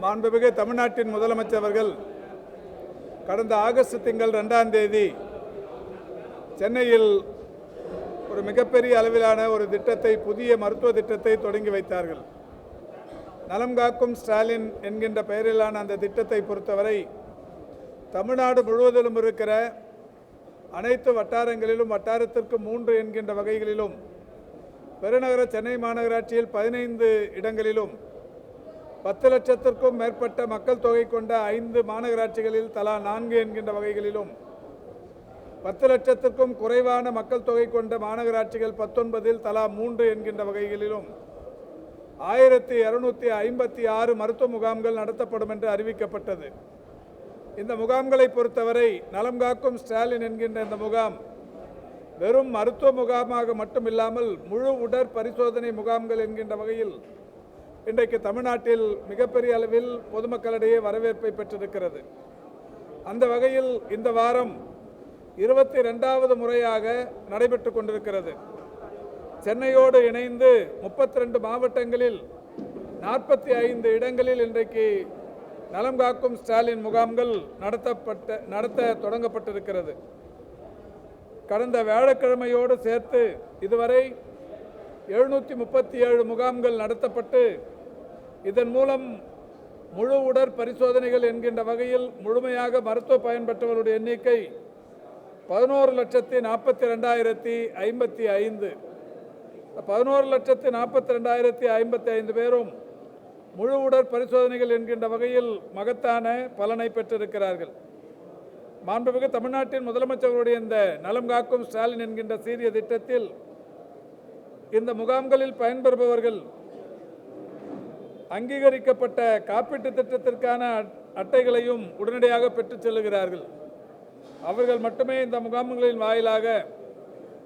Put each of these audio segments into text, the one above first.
மாண்புமிகு தமிழ்நாட்டின் முதலமைச்சர் அவர்கள் கடந்த ஆகஸ்ட் திங்கள் 2ஆம் தேதி சென்னையில் ஒரு மிகப்பெரிய அளவிலான ஒரு திட்டத்தை, புதிய மருத்துவ திட்டத்தை தொடங்கி வைத்தார்கள். நலம் காக்கும் ஸ்டாலின் என்கின்ற பெயரிலான அந்த திட்டத்தை பொறுத்தவரை தமிழ்நாடு முழுவதிலும் இருக்கிற அனைத்து வட்டாரங்களிலும், வட்டாரத்திற்கு 3 என்கின்ற வகைகளிலும், பெருநகர சென்னை மாநகராட்சியில் 15 இடங்களிலும், 10 லட்சத்திற்கும் மேற்பட்ட மக்கள் தொகை கொண்ட 5 மாநகராட்சிகளில் தலா 4 என்கின்ற வகைகளிலும், 10 லட்சத்திற்கும் குறைவான மக்கள் தொகை கொண்ட மாநகராட்சிகள் 19 தலா 3 என்கின்ற வகைகளிலும் 1256 மருத்துவ முகாம்கள் நடத்தப்படும் என்று அறிவிக்கப்பட்டது. இந்த முகாம்களை பொறுத்தவரை நலம் காக்கும் ஸ்டாலின் என்கின்ற இந்த முகாம் வெறும் மருத்துவ முகாமாக மட்டுமில்லாமல் முழு உடற் பரிசோதனை முகாம்கள் என்கின்ற வகையில் இன்றைக்கு தமிழ்நாட்டில் மிகப்பெரிய அளவில் பொதுமக்களிடையே வரவேற்பை பெற்றிருக்கிறது. அந்த வகையில் இந்த வாரம் 22வது முறையாக நடைபெற்று கொண்டிருக்கிறது. சென்னையோடு இணைந்து 32 மாவட்டங்களில் 45 இடங்களில் இன்றைக்கு நலம் காக்கும் ஸ்டாலின் முகாம்கள் நடத்த தொடங்கப்பட்டிருக்கிறது. கடந்த வியாழக்கிழமையோடு சேர்த்து இதுவரை 737 முகாம்கள் நடத்தப்பட்டு இதன் மூலம் முழு உடற் பரிசோதனைகள் என்கின்ற வகையில் முழுமையாக மருத்துவ பயன்பெற்றவர்களுடைய எண்ணிக்கை 11,42,055. 11,42,055 பேரும் முழு உடற் பரிசோதனைகள் என்கின்ற வகையில் மகத்தான பலனை பெற்றிருக்கிறார்கள். மாண்புமிகு தமிழ்நாட்டின் முதலமைச்சருடைய இந்த நலம் காக்கும் ஸ்டாலின் என்கின்ற சீரிய திட்டத்தில் இந்த முகாம்களில் பயன்பெறுபவர்கள் அங்கீகரிக்கப்பட்ட காப்பீட்டு திட்டத்திற்கான அட்டைகளையும் உடனடியாக பெற்றுச் செல்லுகிறார்கள். அவர்கள் மட்டுமே இந்த முகாம்களின் வாயிலாக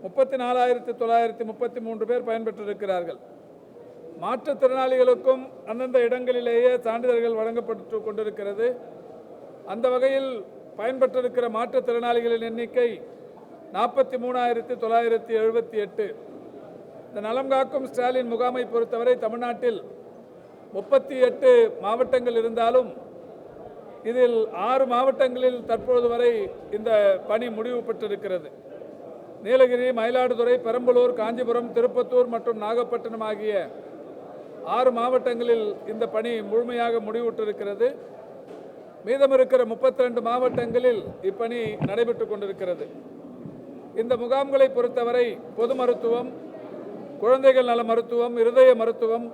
34,933 பேர் பயன்பெற்றிருக்கிறார்கள். மாற்றுத்திறனாளிகளுக்கும் அந்தந்த இடங்களிலேயே சான்றிதழ்கள் வழங்கப்பட்டு கொண்டிருக்கிறது. அந்த வகையில் பயன்பெற்றிருக்கிற மாற்றுத்திறனாளிகளின் எண்ணிக்கை 43,978. இந்த நலம் காக்கும் ஸ்டாலின் முகாமை பொறுத்தவரை தமிழ்நாட்டில் 38 மாவட்டங்கள் இருந்தாலும் இதில் 6 மாவட்டங்களில் தற்போது வரை இந்த பணி முடிவு பெற்றிருக்கிறது. நீலகிரி, மயிலாடுதுறை, பெரம்பலூர், காஞ்சிபுரம், திருப்பத்தூர் மற்றும் நாகப்பட்டினம் ஆகிய 6 மாவட்டங்களில் இந்த பணி முழுமையாக முடிவுற்றிருக்கிறது. மீதம் இருக்கிற 32 மாவட்டங்களில் இப்பணி நடைபெற்று கொண்டிருக்கிறது. இந்த முகாம்களை பொறுத்தவரை பொது மருத்துவம், குழந்தைகள் நல மருத்துவம், இருதய மருத்துவம்,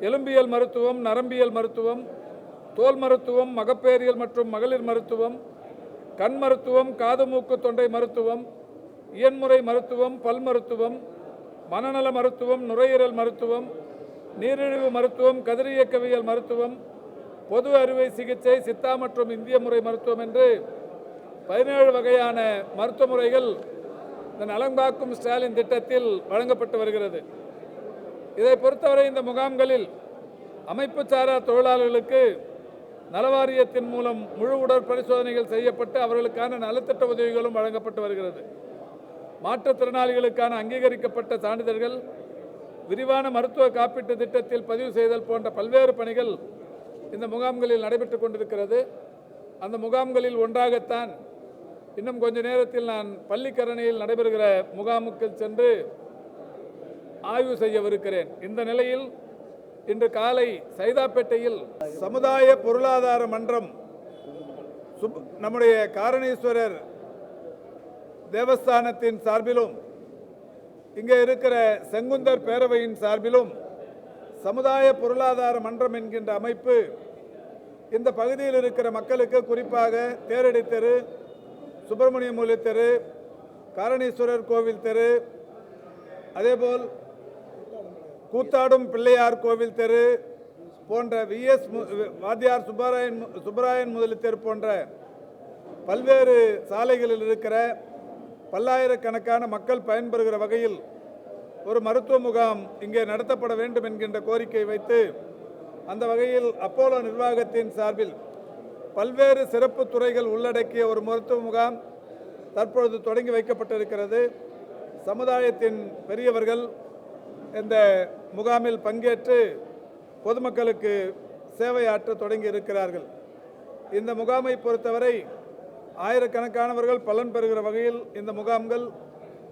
எலும்பியல் மருத்துவம், நரம்பியல் மருத்துவம், தோல் மருத்துவம், மகப்பேறியல் மற்றும் மகளிர் மருத்துவம், கண் மருத்துவம், காது மூக்கு தொண்டை மருத்துவம், இயன்முறை மருத்துவம், பல் மருத்துவம், மனநல மருத்துவம், நுரையீரல் மருத்துவம், நீரிழிவு மருத்துவம், கதிரியக்கவியல் மருத்துவம், பொது அறுவை சிகிச்சை, சித்தா மற்றும் இந்திய முறை மருத்துவம் என்று 17 வகையான மருத்துவ முறைகள் இந்த நலம் காக்கும் ஸ்டாலின் திட்டத்தில் வழங்கப்பட்டு வருகிறது. இதை பொறுத்தவரை இந்த முகாம்களில் அமைப்பு சாரா தொழிலாளர்களுக்கு நலவாரியத்தின் மூலம் முழு உடற் பரிசோதனைகள் செய்யப்பட்டு அவர்களுக்கான நலத்திட்ட உதவிகளும் வழங்கப்பட்டு வருகிறது. மாற்றுத்திறனாளிகளுக்கான அங்கீகரிக்கப்பட்ட சான்றிதழ்கள், விரிவான மருத்துவ காப்பீட்டு திட்டத்தில் பதிவு செய்தல் போன்ற பல்வேறு பணிகள் இந்த முகாம்களில் நடைபெற்றுக் கொண்டிருக்கிறது. அந்த முகாம்களில் ஒன்றாகத்தான் இன்னும் கொஞ்ச நேரத்தில் நான் பள்ளிக்கரணையில் நடைபெறுகிற முகாமுக்கு சென்று ஆய்வு செய்யவிருக்கிறேன். இந்த நிலையில் இன்று காலை சைதாப்பேட்டையில் சமுதாய பொருளாதார மன்றம், நம்முடைய காரணீஸ்வரர் தேவஸ்தானத்தின் சார்பிலும், இங்கே இருக்கிற செங்குந்தர் பேரவையின் சார்பிலும் சமுதாய பொருளாதார மன்றம் என்கின்ற அமைப்பு இந்த பகுதியில் இருக்கிற மக்களுக்கு, குறிப்பாக தேரடி தெரு, சுப்பிரமணிய மூலி தெரு, காரணீஸ்வரர் கோவில் தெரு, அதேபோல் கூத்தாடும் பிள்ளையார் கோவில் தெரு போன்ற VS வாத்தியார் சுப்பராயன் முதலி தெரு போன்ற பல்வேறு சாலைகளில் இருக்கிற பல்லாயிரக்கணக்கான மக்கள் பயன்பெறுகிற வகையில் ஒரு மருத்துவ முகாம் இங்கே நடத்தப்பட வேண்டும் என்கின்ற கோரிக்கை வைத்து அந்த வகையில் அப்போலோ நிர்வாகத்தின் சார்பில் பல்வேறு சிறப்பு துறைகள் உள்ளடக்கிய ஒரு மருத்துவ முகாம் தற்பொழுது தொடங்கி வைக்கப்பட்டிருக்கிறது. சமுதாயத்தின் பெரியவர்கள் இந்த முகாமில் பங்கேற்று பொதுமக்களுக்கு சேவையாற்ற தொடங்கி இருக்கிறார்கள். இந்த முகாமை பொறுத்தவரை ஆயிரக்கணக்கானவர்கள் பலன் பெறுகிற வகையில் இந்த முகாம்கள்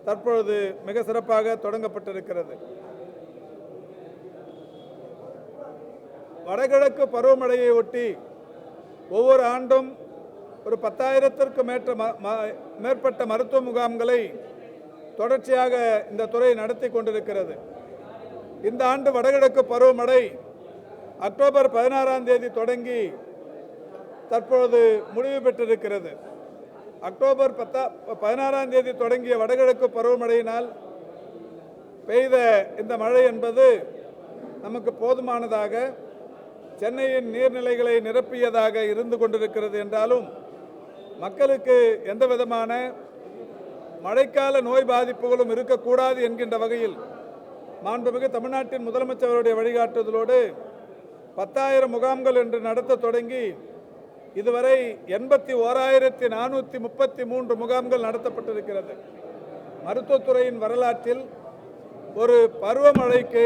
தற்பொழுது மிக சிறப்பாக தொடங்கப்பட்டிருக்கிறது. வடகிழக்கு பருவமழையை ஒட்டி ஒவ்வொரு ஆண்டும் ஒரு 10,000த்திற்கும் மேற்பட்ட மருத்துவ முகாம்களை தொடர்ச்சியாக இந்த துறை நடத்தி கொண்டிருக்கிறது. இந்த ஆண்டு வடகிழக்கு பருவமழை அக்டோபர் 16ஆம் தேதி தொடங்கி தற்பொழுது முடிவு பெற்றிருக்கிறது. அக்டோபர் 16ஆம் தேதி தொடங்கிய வடகிழக்கு பருவமழையினால் பெய்த இந்த மழை என்பது நமக்கு போதுமானதாக சென்னையின் நீர்நிலைகளை நிரப்பியதாக இருந்து கொண்டிருக்கிறது என்றாலும் மக்களுக்கு எந்த விதமான மழைக்கால நோய் பாதிப்புகளும் இருக்கக்கூடாது என்கின்ற வகையில் மாண்புமிகு தமிழ்நாட்டின் முதலமைச்சருடைய வழிகாட்டுதலோடு 10,000 முகாம்கள் என்று நடத்த தொடங்கி இதுவரை 81,433 முகாம்கள் நடத்தப்பட்டிருக்கிறது. மருத்துவத்துறையின் வரலாற்றில் ஒரு பருவமழைக்கு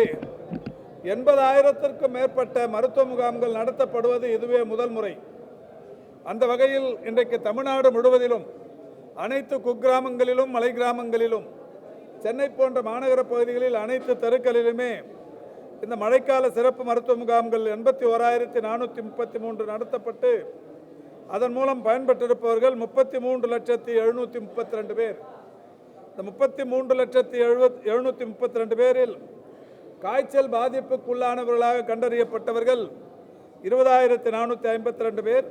80,000த்திற்கும் மேற்பட்ட மருத்துவ முகாம்கள் நடத்தப்படுவது இதுவே முதல் முறை. அந்த வகையில் இன்றைக்கு தமிழ்நாடு முழுவதிலும் அனைத்து குக்கிராமங்களிலும் மலை கிராமங்களிலும் சென்னை போன்ற மாநகர பகுதிகளில் அனைத்து தெருக்களிலுமே இந்த மழைக்கால சிறப்பு மருத்துவ முகாம்கள் 81,433 நடத்தப்பட்டு அதன் மூலம் பயன்பெற்றிருப்பவர்கள் 33,732 பேர். இந்த 33,732 பேரில் காய்ச்சல் பாதிப்புக்குள்ளானவர்களாக கண்டறியப்பட்டவர்கள் 20,452 பேர்.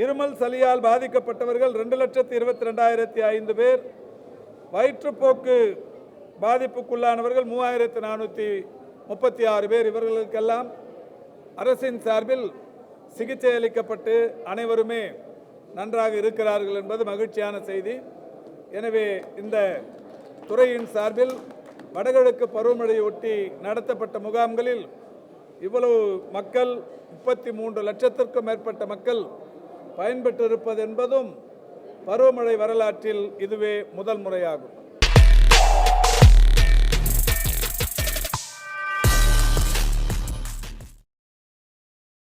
இருமல் சளியால் பாதிக்கப்பட்டவர்கள் 2,22,005 பேர். வயிற்றுப்போக்கு பாதிப்புக்குள்ளானவர்கள் 3,436 பேர். இவர்களுக்கெல்லாம் அரசின் சார்பில் சிகிச்சை அளிக்கப்பட்டு அனைவருமே நன்றாக இருக்கிறார்கள் என்பது மகிழ்ச்சியான செய்தி. எனவே இந்த துறையின் சார்பில் வடகிழக்கு பருவமழையை ஒட்டி நடத்தப்பட்ட முகாம்களில் இவ்வளவு மக்கள் 33 லட்சத்திற்கும் மேற்பட்ட மக்கள் பயன்பெற்றிருப்பது என்பதும் பருவமழை வரலாற்றில் இதுவே முதல் முறையாகும்.